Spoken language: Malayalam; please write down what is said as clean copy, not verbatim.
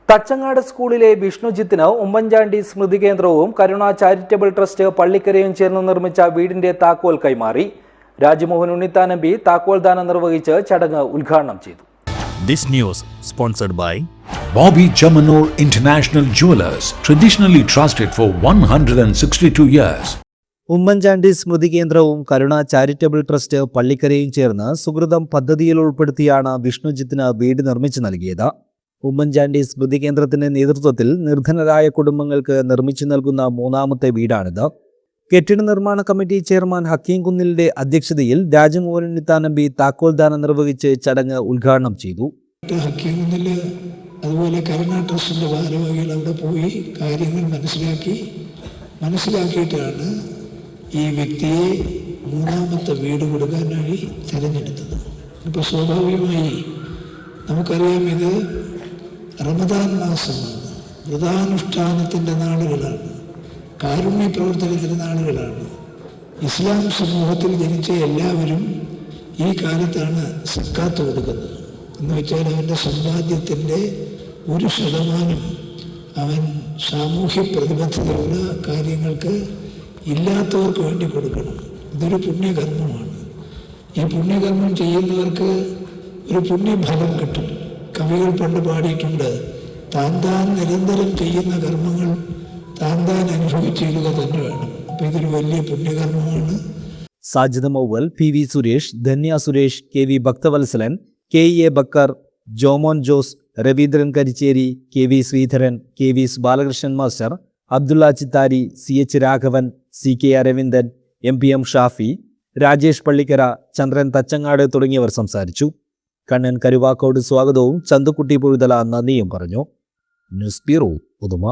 തച്ചങ്ങാട് സ്കൂളിലെ വിഷ്ണുജിത്തിന് ഉമ്മൻചാണ്ടി സ്മൃതി കേന്ദ്രവും കരുണ ചാരിറ്റബിൾ ട്രസ്റ്റ് പള്ളിക്കരയും ചേർന്ന് നിർമ്മിച്ച വീടിന്റെ താക്കോൽ കൈമാറി. രാജ്മോഹൻ ഉണ്ണിത്താൻ എം.പി. താക്കോൽ ദാനം നിർവഹിച്ച് ചടങ്ങ് ഉദ്ഘാടനം ചെയ്തു. This news sponsored by Bobby Chamanur International Jewelers, traditionally trusted for 162 years. Oommen Chandy സ്മൃതി കേന്ദ്രവും കരുണ ചാരിറ്റബിൾ ട്രസ്റ്റ് പള്ളിക്കരയും ചേർന്ന് സുഹൃതം പദ്ധതിയിൽ ഉൾപ്പെടുത്തിയാണ് വിഷ്ണുജിത്തിന് വീട് നിർമ്മിച്ചു നൽകിയത്. ഉമ്മൻചാണ്ടി സ്മൃതി കേന്ദ്രത്തിന്റെ നേതൃത്വത്തിൽ നിർധനരായ കുടുംബങ്ങൾക്ക് നിർമ്മിച്ചു നൽകുന്ന മൂന്നാമത്തെ വീടാണിത്. കെട്ടിട നിർമ്മാണ കമ്മിറ്റി ചെയർമാൻ ഹക്കീം കുന്നിലിന്റെ അധ്യക്ഷതയിൽ രാജ്മോഹൻ ഉണ്ണിത്താൻ എം.പി. താക്കോൽ ദാനം നിർവഹിച്ച് ചടങ്ങ് ഉദ്ഘാടനം ചെയ്തു. ഹക്കീം കുന്നില് അതുപോലെ കരുണ ട്രസ്റ്റിന്റെ ഭാരവാഹികൾ അവിടെ പോയി കാര്യങ്ങൾ മനസ്സിലാക്കിയിട്ടാണ് ഈ വ്യക്തിയെ മൂന്നാമത്തെ വീട് കൊടുക്കാനായി തിരഞ്ഞെടുത്തത്. ഇപ്പോൾ സ്വാഭാവികമായി നമുക്കറിയാം, ഇത് റമദാൻ മാസമാണ്, വ്രതാനുഷ്ഠാനത്തിൻ്റെ നാളുകളാണ്, കാരുണ്യ പ്രവർത്തനത്തിൻ്റെ നാളുകളാണ്. ഇസ്ലാം സമൂഹത്തിൽ ജനിച്ച എല്ലാവരും ഈ കാലത്താണ് സക്കാത്ത് കൊടുക്കുന്നത്. എന്ന് വെച്ചാൽ അവൻ്റെ സമ്പാദ്യത്തിൻ്റെ 1% അവൻ സാമൂഹ്യ പ്രതിബദ്ധതയുള്ള കാര്യങ്ങൾക്ക് ഇല്ലാത്തവർക്ക് വേണ്ടി കൊടുക്കണം. ഇതൊരു പുണ്യകർമ്മമാണ്. ഈ പുണ്യകർമ്മം ചെയ്യുന്നവർക്ക് ഒരു പുണ്യഫലം കിട്ടും. കവികൾ പണ്ട് പാടിയിട്ടുണ്ട്, താൻ നിരന്തരം ചെയ്യുന്ന കർമ്മങ്ങൾ താൻ അനുഭവിച്ചിരിക്കുക തന്നെ വേണം. അപ്പോൾ ഇതൊരു വലിയ പുണ്യകർമ്മമാണ്. Sajid Mauval, P V. Suresh, Dhanya Suresh, K V. Bhakthavalsalan, K A. Bakkar, Jomon Jose, Raveendran Karicheri, K V. Sreedharan, K V. Balakrishnan master, Abdulla Chithari, C H. Raghavan, C K. Aravindan, M P M. Shafi, Rajesh Pallikkara, Chandran Thachangad തുടങ്ങിയവർ സംസാരിച്ചു. കണ്ണൻ കരുവാക്കോട് സ്വാഗതവും ചന്തുക്കുട്ടി പൊഴുതല നന്ദിയും പറഞ്ഞു. News bureau, Uduma.